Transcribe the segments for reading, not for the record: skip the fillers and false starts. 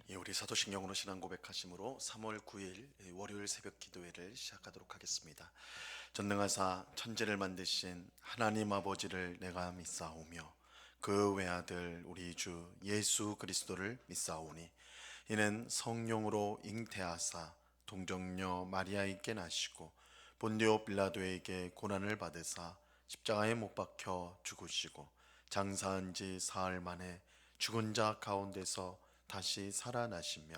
우리 사도신경으로 신앙 고백하심으로 3월 9일 월요일 새벽 기도회를 시작하도록 하겠습니다. 전능하사 천지를 만드신 하나님 아버지를 내가 믿사오며 그 외아들 우리 주 예수 그리스도를 믿사오니 이는 성령으로 잉태하사 동정녀 마리아에게 나시고 본디오 빌라도에게 고난을 받으사 십자가에 못 박혀 죽으시고 장사한 지 사흘 만에 죽은 자 가운데서 다시 살아나시며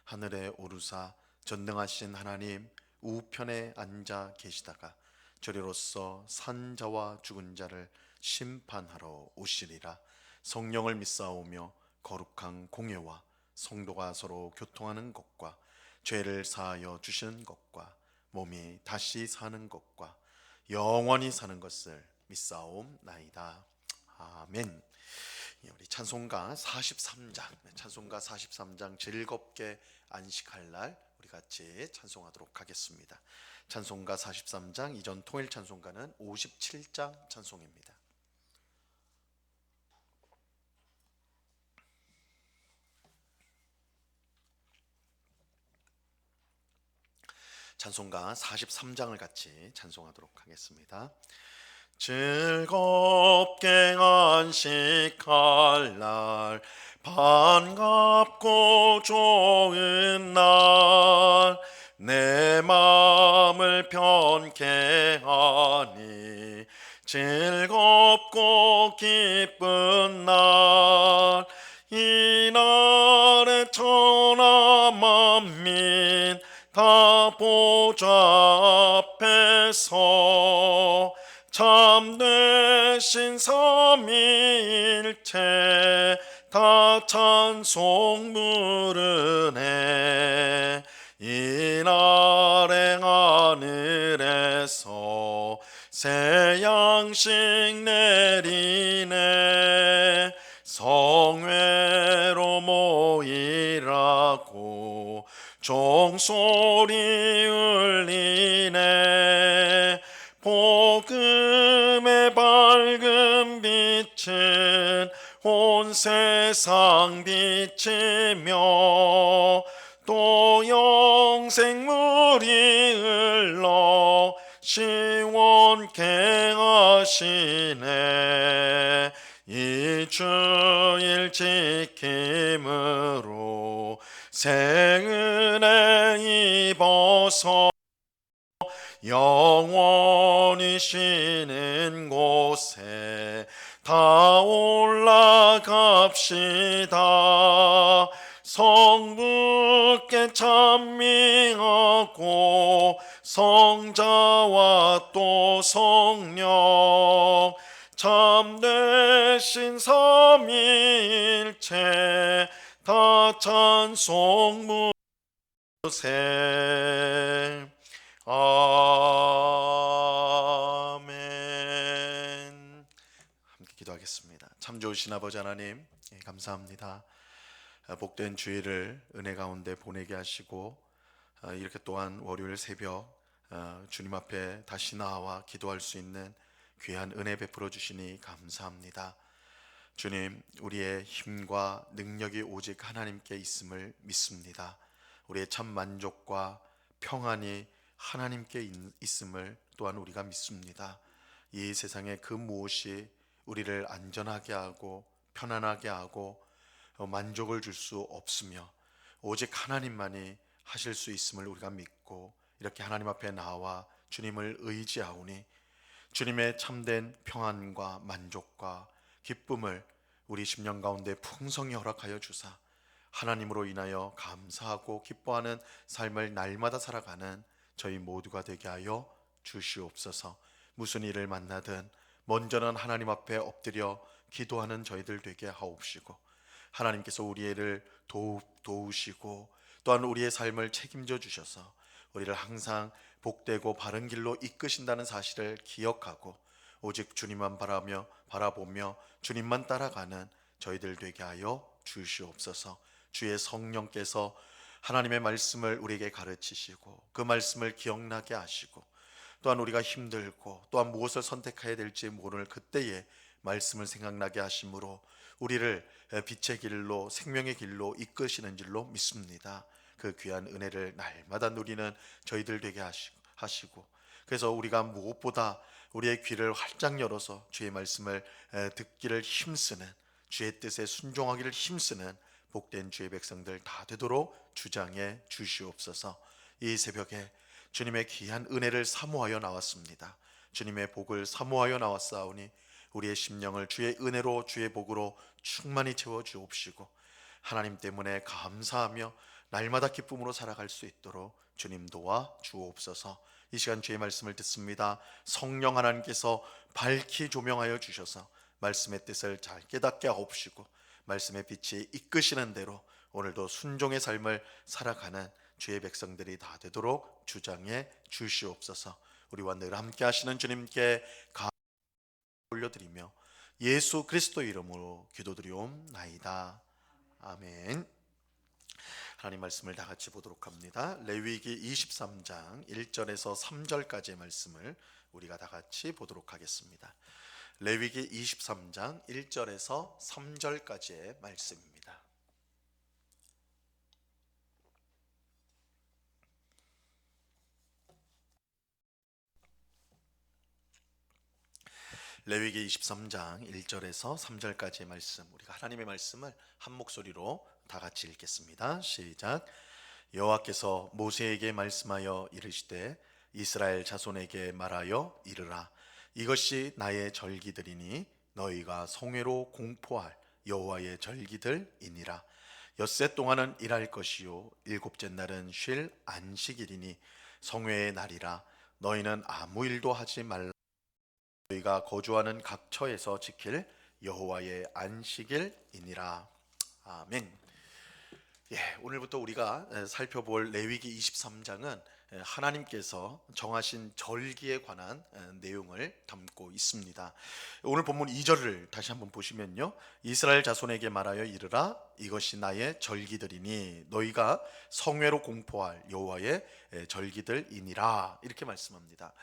하늘에 오르사 전능하신 하나님 우편에 앉아 계시다가 저리로서 산 자와 죽은 자를 심판하러 오시리라. 성령을 믿사오며 거룩한 공예와 성도가 서로 교통하는 것과 죄를 사하여 주시는 것과 몸이 다시 사는 것과 영원히 사는 것을 믿사옵나이다. 아멘. 우리 찬송가 43장 즐겁게 안식할 날 우리 같이 찬송하도록 하겠습니다. 찬송가 43장 이전 통일 찬송가는 57장 찬송입니다. 찬송가 43장을 같이 찬송하도록 하겠습니다. 즐겁게 안식할 날 반갑고 좋은 날 내 마음을 편케 하니 즐겁고 기쁜 날 이날에 천하 만민 다 보좌 앞에서 참되신 삼위일체 다 찬송 부르네. 이날에 하늘에서 새 양식 내리네. 성회로 모이라고 종소리 울리네. 복음의 밝은 빛은 온 세상 비치며 또 영생물이 흘러 시원케 하시네. 이 주일 지킴으로 새 은혜 입어서 영원히 쉬는 곳에 다 올라갑시다. 성부께 찬미하고 성자와 또 성령 참되신 삼위일체 다 찬송 부르세. 아멘. 함께 기도하겠습니다. 참 좋으신 아버지 하나님, 감사합니다. 복된 주일을 은혜 가운데 보내게 하시고 이렇게 또한 월요일 새벽 주님 앞에 다시 나와 기도할 수 있는 귀한 은혜 베풀어 주시니 감사합니다. 주님, 우리의 힘과 능력이 오직 하나님께 있음을 믿습니다. 우리의 참 만족과 평안이 하나님께 있음을 또한 우리가 믿습니다. 이 세상의 그 무엇이 우리를 안전하게 하고 편안하게 하고 만족을 줄 수 없으며 오직 하나님만이 하실 수 있음을 우리가 믿고 이렇게 하나님 앞에 나와 주님을 의지하오니 주님의 참된 평안과 만족과 기쁨을 우리 심령 가운데 풍성히 허락하여 주사 하나님으로 인하여 감사하고 기뻐하는 삶을 날마다 살아가는 저희 모두가 되게 하여 주시옵소서. 무슨 일을 만나든 먼저는 하나님 앞에 엎드려 기도하는 저희들 되게 하옵시고 하나님께서 우리를 도우시고 또한 우리의 삶을 책임져 주셔서 우리를 항상 복되고 바른 길로 이끄신다는 사실을 기억하고 오직 주님만 바라보며 주님만 따라가는 저희들 되게 하여 주시옵소서. 주의 성령께서 하나님의 말씀을 우리에게 가르치시고 그 말씀을 기억나게 하시고 또한 우리가 힘들고 또한 무엇을 선택해야 될지 모를 그때에 말씀을 생각나게 하심으로 우리를 빛의 길로 생명의 길로 이끄시는 줄로 믿습니다. 그 귀한 은혜를 날마다 누리는 저희들 되게 하시고 그래서 우리가 무엇보다 우리의 귀를 활짝 열어서 주의 말씀을 듣기를 힘쓰는, 주의 뜻에 순종하기를 힘쓰는 복된 주의 백성들 다 되도록 주장해 주시옵소서. 이 새벽에 주님의 귀한 은혜를 사모하여 나왔습니다. 주님의 복을 사모하여 나왔사오니 우리의 심령을 주의 은혜로 주의 복으로 충만히 채워 주옵시고 하나님 때문에 감사하며 날마다 기쁨으로 살아갈 수 있도록 주님 도와 주옵소서. 이 시간 주의 말씀을 듣습니다. 성령 하나님께서 밝히 조명하여 주셔서 말씀의 뜻을 잘 깨닫게 하옵시고 말씀의 빛이 이끄시는 대로 오늘도 순종의 삶을 살아가는 주의 백성들이 다 되도록 주장해 주시옵소서. 우리와 늘 함께 하시는 주님께 감사 올려드리며 예수 그리스도 이름으로 기도드리옵나이다. 아멘. 하나님 말씀을 다 같이 보도록 합니다. 레위기 23장 1절에서 3절까지의 말씀을 우리가 다 같이 보도록 하겠습니다. 레위기 23장 1절에서 3절까지의 말씀입니다. 레위기 23장 1절에서 3절까지의 말씀, 우리가 하나님의 말씀을 한 목소리로 다 같이 읽겠습니다. 시작. 여호와께서 모세에게 말씀하여 이르시되 이스라엘 자손에게 말하여 이르라. 이것이 나의 절기들이니 너희가 성회로 공포할 여호와의 절기들이니라. 엿새 동안은 일할 것이요 일곱째 날은 쉴 안식일이니 성회의 날이라. 너희는 아무 일도 하지 말라. 너희가 거주하는 각 처에서 지킬 여호와의 안식일이니라. 아멘. 오늘부터 우리가 살펴볼 레위기 23장은 하나님께서 정하신 절기에 관한 내용을 담고 있습니다. 오늘 본문 2절을 다시 한번 보시면요, 이스라엘 자손에게 말하여 이르라. 이것이 나의 절기들이니 너희가 성회로 공포할 여호와의 절기들이니라. 이렇게 말씀합니다.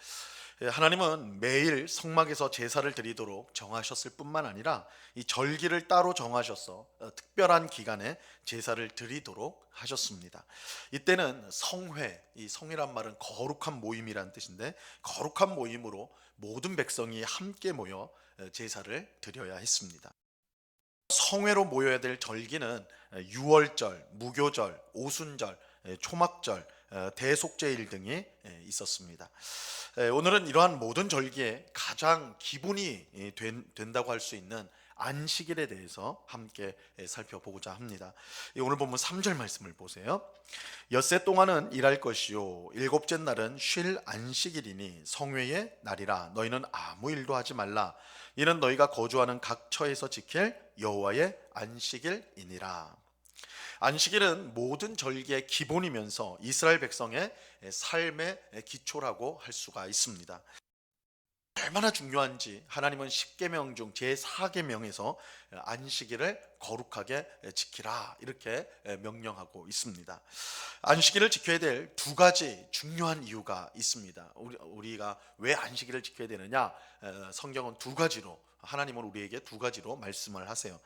하나님은 매일 성막에서 제사를 드리도록 정하셨을 뿐만 아니라 이 절기를 따로 정하셔서 특별한 기간에 제사를 드리도록 하셨습니다. 이때는 성회, 이 성이란 말은 거룩한 모임이란 뜻인데 거룩한 모임으로 모든 백성이 함께 모여 제사를 드려야 했습니다. 성회로 모여야 될 절기는 유월절, 무교절, 오순절, 초막절, 대속제일 등이 있었습니다. 오늘은 이러한 모든 절기에 가장 기본이 된다고 할 수 있는 안식일에 대해서 함께 살펴보고자 합니다. 오늘 본문 3절 말씀을 보세요. 엿새 동안은 일할 것이요 일곱째 날은 쉴 안식일이니 성회의 날이라. 너희는 아무 일도 하지 말라. 이는 너희가 거주하는 각 처에서 지킬 여호와의 안식일이니라. 안식일은 모든 절기의 기본이면서 이스라엘 백성의 삶의 기초라고 할 수가 있습니다. 얼마나 중요한지 하나님은 10계명 중 제4계명에서 안식일을 거룩하게 지키라 이렇게 명령하고 있습니다. 안식일을 지켜야 될 두 가지 중요한 이유가 있습니다. 우리가 왜 안식일을 지켜야 되느냐? 성경은 두 가지로, 하나님은 우리에게 두 가지로 말씀을 하세요.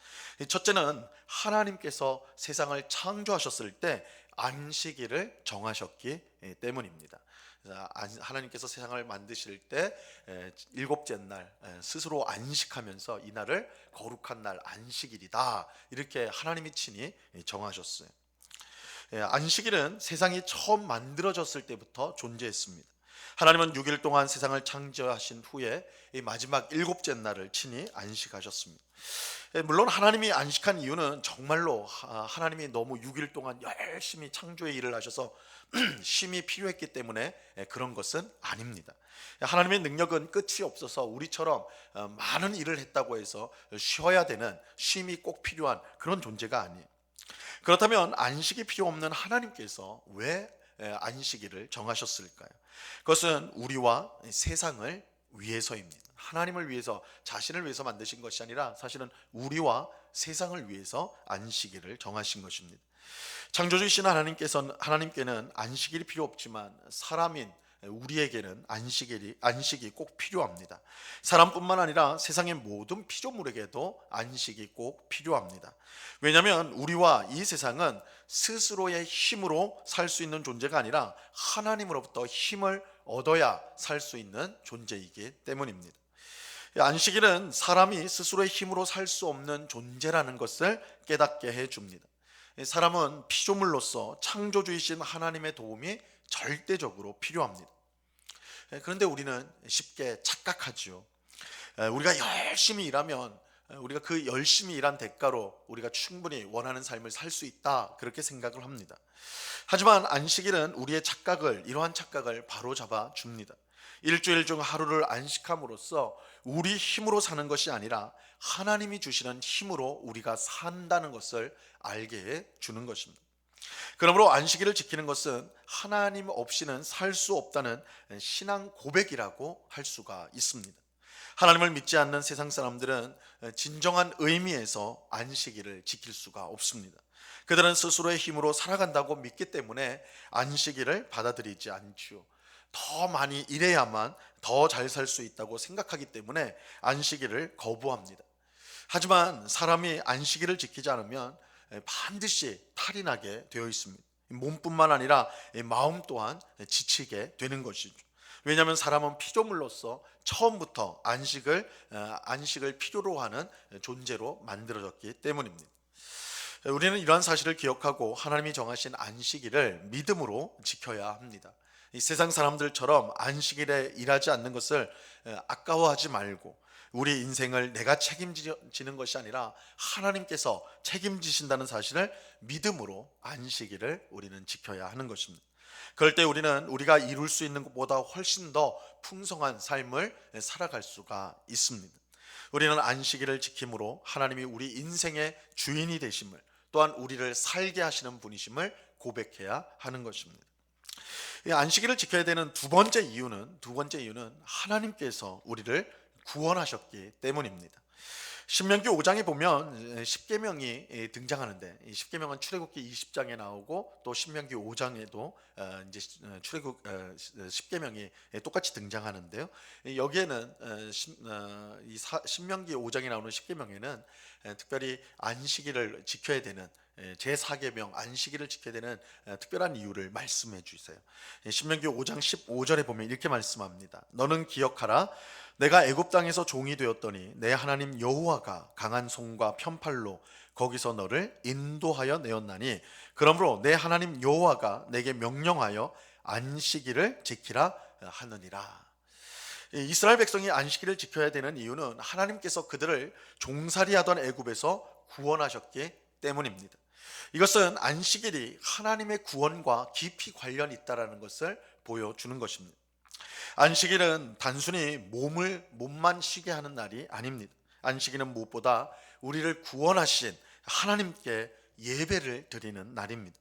첫째는 하나님께서 세상을 창조하셨을 때 안식일을 정하셨기 때문입니다. 하나님께서 세상을 만드실 때 일곱째 날 스스로 안식하면서 이 날을 거룩한 날 안식일이다 이렇게 하나님이 친히 정하셨어요. 안식일은 세상이 처음 만들어졌을 때부터 존재했습니다. 하나님은 6일 동안 세상을 창조하신 후에 이 마지막 일곱째 날을 친히 안식하셨습니다. 물론 하나님이 안식한 이유는 정말로 하나님이 너무 6일 동안 열심히 창조의 일을 하셔서 쉼이 필요했기 때문에 그런 것은 아닙니다. 하나님의 능력은 끝이 없어서 우리처럼 많은 일을 했다고 해서 쉬어야 되는, 쉼이 꼭 필요한 그런 존재가 아니에요. 그렇다면 안식이 필요 없는 하나님께서 왜 안식일을 정하셨을까요? 그것은 우리와 세상을 위해서입니다. 하나님을 위해서, 자신을 위해서 만드신 것이 아니라 사실은 우리와 세상을 위해서 안식일을 정하신 것입니다. 창조주이신 하나님께는 안식일이 필요 없지만 사람인 우리에게는 안식이 꼭 필요합니다. 사람뿐만 아니라 세상의 모든 피조물에게도 안식이 꼭 필요합니다. 왜냐하면 우리와 이 세상은 스스로의 힘으로 살 수 있는 존재가 아니라 하나님으로부터 힘을 얻어야 살 수 있는 존재이기 때문입니다. 안식일은 사람이 스스로의 힘으로 살 수 없는 존재라는 것을 깨닫게 해줍니다. 사람은 피조물로서 창조주이신 하나님의 도움이 절대적으로 필요합니다. 그런데 우리는 쉽게 착각하지요. 우리가 열심히 일하면 우리가 그 열심히 일한 대가로 우리가 충분히 원하는 삶을 살 수 있다, 그렇게 생각을 합니다. 하지만 안식일은 우리의 이러한 착각을 바로잡아 줍니다. 일주일 중 하루를 안식함으로써 우리 힘으로 사는 것이 아니라 하나님이 주시는 힘으로 우리가 산다는 것을 알게 해 주는 것입니다. 그러므로 안식일을 지키는 것은 하나님 없이는 살 수 없다는 신앙 고백이라고 할 수가 있습니다. 하나님을 믿지 않는 세상 사람들은 진정한 의미에서 안식일을 지킬 수가 없습니다. 그들은 스스로의 힘으로 살아간다고 믿기 때문에 안식일을 받아들이지 않지요. 더 많이 일해야만 더 잘 살 수 있다고 생각하기 때문에 안식일을 거부합니다. 하지만 사람이 안식일을 지키지 않으면 반드시 탈이 나게 되어 있습니다. 몸뿐만 아니라 마음 또한 지치게 되는 것이죠. 왜냐하면 사람은 피조물로서 처음부터 안식을 필요로 하는 존재로 만들어졌기 때문입니다. 우리는 이러한 사실을 기억하고 하나님이 정하신 안식일을 믿음으로 지켜야 합니다. 이 세상 사람들처럼 안식일에 일하지 않는 것을 아까워하지 말고, 우리 인생을 내가 책임지는 것이 아니라 하나님께서 책임지신다는 사실을 믿음으로 안식일을 우리는 지켜야 하는 것입니다. 그럴 때 우리는 우리가 이룰 수 있는 것보다 훨씬 더 풍성한 삶을 살아갈 수가 있습니다. 우리는 안식일을 지킴으로 하나님이 우리 인생의 주인이 되심을, 또한 우리를 살게 하시는 분이심을 고백해야 하는 것입니다. 이 안식일을 지켜야 되는 두 번째 이유는 하나님께서 우리를 구원하셨기 때문입니다. 신명기 5장에 보면 10계명이 등장하는데, 이 10계명은 출애굽기 20장에 나오고 또 신명기 5장에도 이제 출애굽 10계명이 똑같이 등장하는데요. 여기에는 이 신명기 5장에 나오는 10계명에는 특별히 안식일을 지켜야 되는 제4계명 안식일을 지켜야 되는 특별한 이유를 말씀해 주세요. 신명기 5장 15절에 보면 이렇게 말씀합니다. 너는 기억하라. 내가 애굽 땅에서 종이 되었더니 내 하나님 여호와가 강한 손과 편팔로 거기서 너를 인도하여 내었나니, 그러므로 내 하나님 여호와가 내게 명령하여 안식일을 지키라 하느니라. 이스라엘 백성이 안식일을 지켜야 되는 이유는 하나님께서 그들을 종살이하던 애굽에서 구원하셨기 때문입니다. 이것은 안식일이 하나님의 구원과 깊이 관련이 있다는 것을 보여주는 것입니다. 안식일은 단순히 몸만 쉬게 하는 날이 아닙니다. 안식일은 무엇보다 우리를 구원하신 하나님께 예배를 드리는 날입니다.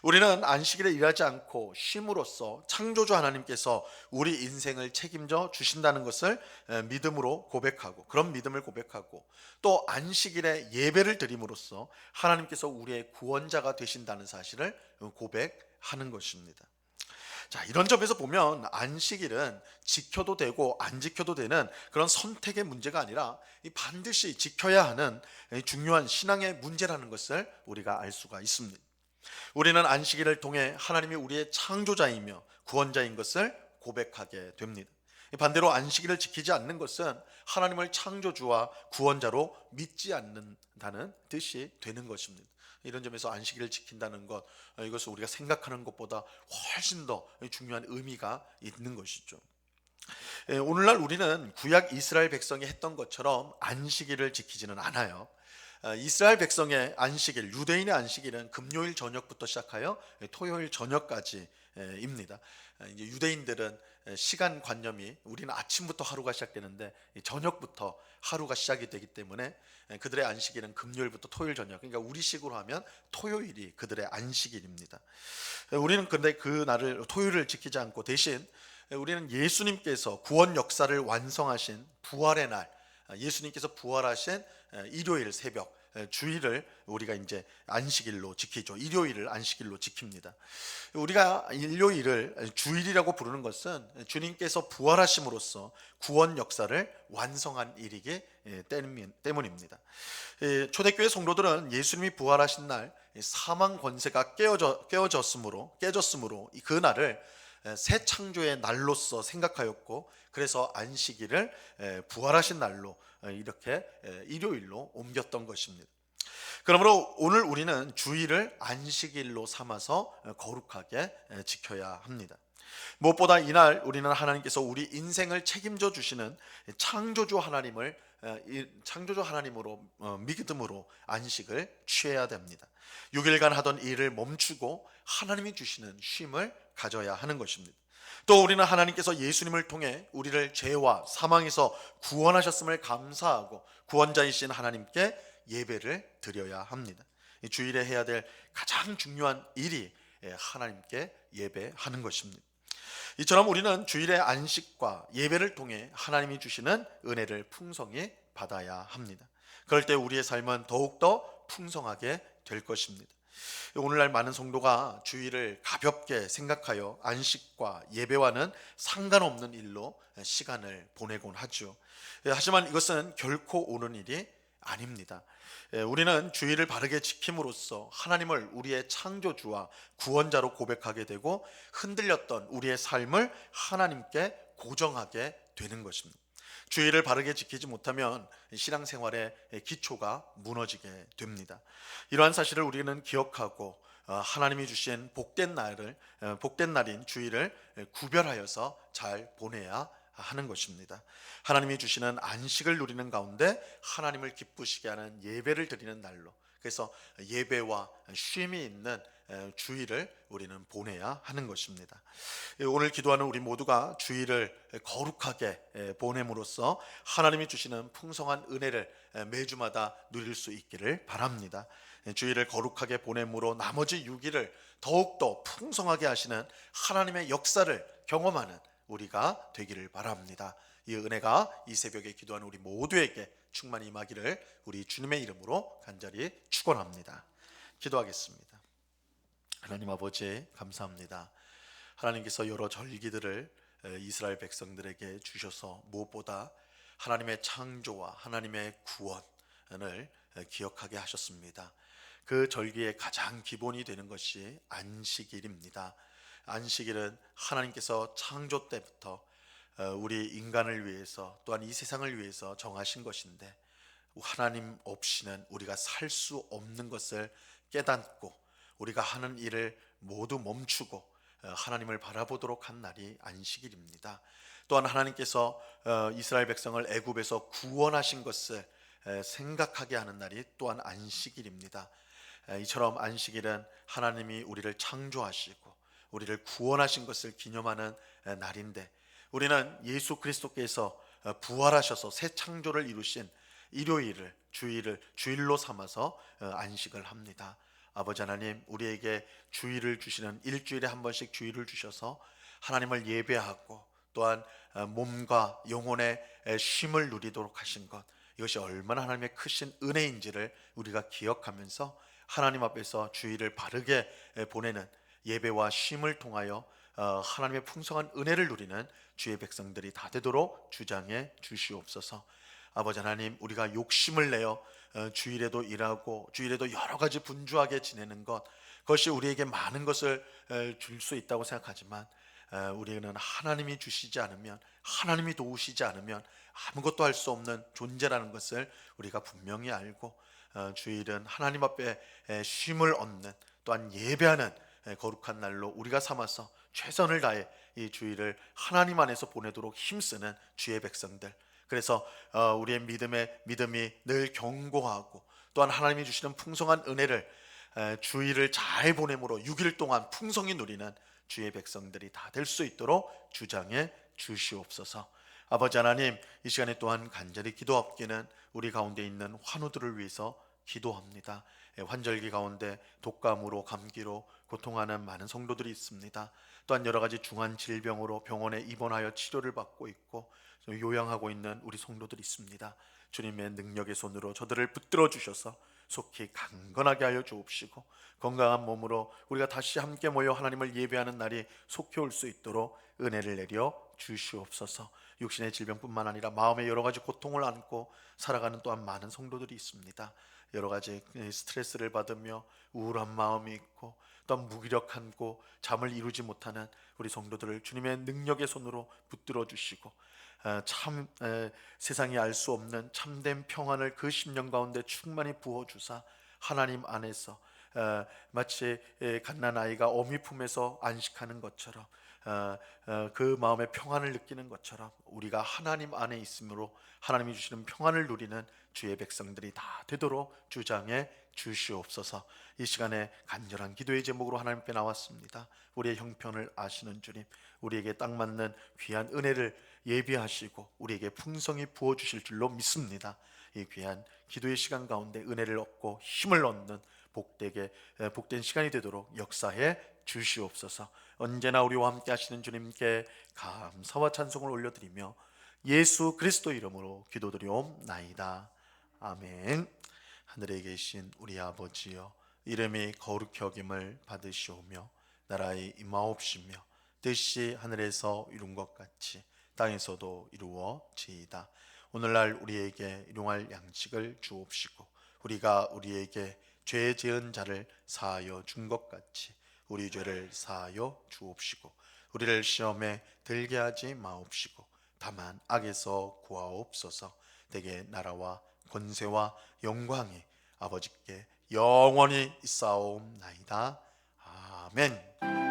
우리는 안식일에 일하지 않고 쉼으로써 창조주 하나님께서 우리 인생을 책임져 주신다는 것을 믿음으로 고백하고, 그런 믿음을 고백하고, 또 안식일에 예배를 드림으로써 하나님께서 우리의 구원자가 되신다는 사실을 고백하는 것입니다. 자, 이런 점에서 보면 안식일은 지켜도 되고 안 지켜도 되는 그런 선택의 문제가 아니라 반드시 지켜야 하는 중요한 신앙의 문제라는 것을 우리가 알 수가 있습니다. 우리는 안식일을 통해 하나님이 우리의 창조자이며 구원자인 것을 고백하게 됩니다. 반대로 안식일을 지키지 않는 것은 하나님을 창조주와 구원자로 믿지 않는다는 뜻이 되는 것입니다. 이런 점에서 안식일을 지킨다는 것, 이것을 우리가 생각하는 것보다 훨씬 더 중요한 의미가 있는 것이죠. 오늘날 우리는 구약 이스라엘 백성이 했던 것처럼 안식일을 지키지는 않아요. 이스라엘 백성의 안식일, 유대인의 안식일은 금요일 저녁부터 시작하여 토요일 저녁까지입니다. 이제 유대인들은 시간관념이, 우리는 아침부터 하루가 시작되는데 저녁부터 하루가 시작이 되기 때문에 그들의 안식일은 금요일부터 토요일 저녁, 그러니까 우리식으로 하면 토요일이 그들의 안식일입니다. 우리는 근데 그 날을, 토요일을 지키지 않고 대신 우리는 예수님께서 구원 역사를 완성하신 부활의 날, 예수님께서 부활하신 일요일 새벽, 주일을 우리가 이제 안식일로 지키죠. 일요일을 안식일로 지킵니다. 우리가 일요일을 주일이라고 부르는 것은 주님께서 부활하심으로써 구원 역사를 완성한 일이기 때문입니다. 초대교회 성도들은 예수님이 부활하신 날 사망 권세가 깨졌으므로 그 날을 새 창조의 날로서 생각하였고, 그래서 안식일을 부활하신 날로 이렇게 일요일로 옮겼던 것입니다. 그러므로 오늘 우리는 주일을 안식일로 삼아서 거룩하게 지켜야 합니다. 무엇보다 이날 우리는 하나님께서 우리 인생을 책임져 주시는 창조주 하나님으로 믿음으로 안식을 취해야 됩니다. 6일간 하던 일을 멈추고 하나님이 주시는 쉼을 가져야 하는 것입니다. 또 우리는 하나님께서 예수님을 통해 우리를 죄와 사망에서 구원하셨음을 감사하고 구원자이신 하나님께 예배를 드려야 합니다. 이 주일에 해야 될 가장 중요한 일이 하나님께 예배하는 것입니다. 이처럼 우리는 주일의 안식과 예배를 통해 하나님이 주시는 은혜를 풍성히 받아야 합니다. 그럴 때 우리의 삶은 더욱더 풍성하게 될 것입니다. 오늘날 많은 성도가 주일을 가볍게 생각하여 안식과 예배와는 상관없는 일로 시간을 보내곤 하죠. 하지만 이것은 결코 옳은 일이 아닙니다. 우리는 주일을 바르게 지킴으로써 하나님을 우리의 창조주와 구원자로 고백하게 되고 흔들렸던 우리의 삶을 하나님께 고정하게 되는 것입니다. 주일을 바르게 지키지 못하면 신앙생활의 기초가 무너지게 됩니다. 이러한 사실을 우리는 기억하고 하나님이 주신 복된 날인 주일을 구별하여서 잘 보내야 하는 것입니다. 하나님이 주시는 안식을 누리는 가운데 하나님을 기쁘시게 하는 예배를 드리는 날로, 그래서 예배와 쉼이 있는 주일을 우리는 보내야 하는 것입니다. 오늘 기도하는 우리 모두가 주일을 거룩하게 보냄으로써 하나님이 주시는 풍성한 은혜를 매주마다 누릴 수 있기를 바랍니다. 주일을 거룩하게 보냄으로 나머지 6일을 더욱더 풍성하게 하시는 하나님의 역사를 경험하는 우리가 되기를 바랍니다. 이 은혜가 이 새벽에 기도하는 우리 모두에게 충만히 임하기를 우리 주님의 이름으로 간절히 축원합니다. 기도하겠습니다. 하나님 아버지, 감사합니다. 하나님께서 여러 절기들을 이스라엘 백성들에게 주셔서 무엇보다 하나님의 창조와 하나님의 구원을 기억하게 하셨습니다. 그 절기의 가장 기본이 되는 것이 안식일입니다. 안식일은 하나님께서 창조 때부터 우리 인간을 위해서, 또한 이 세상을 위해서 정하신 것인데, 하나님 없이는 우리가 살 수 없는 것을 깨닫고 우리가 하는 일을 모두 멈추고 하나님을 바라보도록 한 날이 안식일입니다. 또한 하나님께서 이스라엘 백성을 애굽에서 구원하신 것을 생각하게 하는 날이 또한 안식일입니다. 이처럼 안식일은 하나님이 우리를 창조하시고 우리를 구원하신 것을 기념하는 날인데, 우리는 예수 그리스도께서 부활하셔서 새 창조를 이루신 일요일을 주일로 삼아서 안식을 합니다. 아버지 하나님, 우리에게 주일을 주시는, 일주일에 한 번씩 주일을 주셔서 하나님을 예배하고 또한 몸과 영혼의 쉼을 누리도록 하신 것, 이것이 얼마나 하나님의 크신 은혜인지를 우리가 기억하면서 하나님 앞에서 주일을 바르게 보내는 예배와 쉼을 통하여 하나님의 풍성한 은혜를 누리는 주의 백성들이 다 되도록 주장해 주시옵소서. 아버지 하나님, 우리가 욕심을 내어 주일에도 일하고 주일에도 여러 가지 분주하게 지내는 것, 그것이 우리에게 많은 것을 줄 수 있다고 생각하지만 우리는 하나님이 주시지 않으면, 하나님이 도우시지 않으면 아무것도 할 수 없는 존재라는 것을 우리가 분명히 알고, 주일은 하나님 앞에 쉼을 얻는, 또한 예배하는 거룩한 날로 우리가 삼아서 최선을 다해 이 주일을 하나님 안에서 보내도록 힘쓰는 주의 백성들, 그래서 우리의 믿음이 늘 견고하고 또한 하나님이 주시는 풍성한 은혜를 주일을 잘 보내므로 6일 동안 풍성히 누리는 주의 백성들이 다 될 수 있도록 주장해 주시옵소서. 아버지 하나님, 이 시간에 또한 간절히 기도하옵기는 우리 가운데 있는 환우들을 위해서 기도합니다. 환절기 가운데 독감으로, 감기로 고통하는 많은 성도들이 있습니다. 또한 여러 가지 중한 질병으로 병원에 입원하여 치료를 받고 있고 요양하고 있는 우리 성도들이 있습니다. 주님의 능력의 손으로 저들을 붙들어 주셔서 속히 강건하게 하여 주옵시고 건강한 몸으로 우리가 다시 함께 모여 하나님을 예배하는 날이 속히 올 수 있도록 은혜를 내려 주시옵소서. 육신의 질병뿐만 아니라 마음의 여러 가지 고통을 안고 살아가는 또한 많은 성도들이 있습니다. 여러 가지 스트레스를 받으며 우울한 마음이 있고 또한 무기력하고 잠을 이루지 못하는 우리 성도들을 주님의 능력의 손으로 붙들어 주시고 세상이 알 수 없는 참된 평안을 그 심령 가운데 충만히 부어 주사 하나님 안에서 마치 갓난 아이가 어미 품에서 안식하는 것처럼 그 마음의 평안을 느끼는 것처럼 우리가 하나님 안에 있으므로 하나님이 주시는 평안을 누리는 주의 백성들이 다 되도록 주장해 주시옵소서. 이 시간에 간절한 기도의 제목으로 하나님께 나왔습니다. 우리의 형편을 아시는 주님, 우리에게 딱 맞는 귀한 은혜를 예비하시고 우리에게 풍성히 부어주실 줄로 믿습니다. 이 귀한 기도의 시간 가운데 은혜를 얻고 힘을 얻는 복된 시간이 되도록 역사해 주시옵소서. 언제나 우리와 함께 하시는 주님께 감사와 찬송을 올려드리며 예수 그리스도 이름으로 기도드리옵나이다. 아멘. 하늘에 계신 우리 아버지여, 이름이 거룩히 여김을 받으시오며 나라의 임하옵시며 뜻이 하늘에서 이룬 것 같이 땅에서도 이루어지이다. 오늘날 우리에게 일용할 양식을 주옵시고 우리가 우리에게 죄 지은 자를 사하여 준 것 같이 우리 죄를 사하여 주옵시고 우리를 시험에 들게 하지 마옵시고 다만 악에서 구하옵소서. 대개 나라와 권세와 영광이 아버지께 영원히 있사옵나이다. 아멘.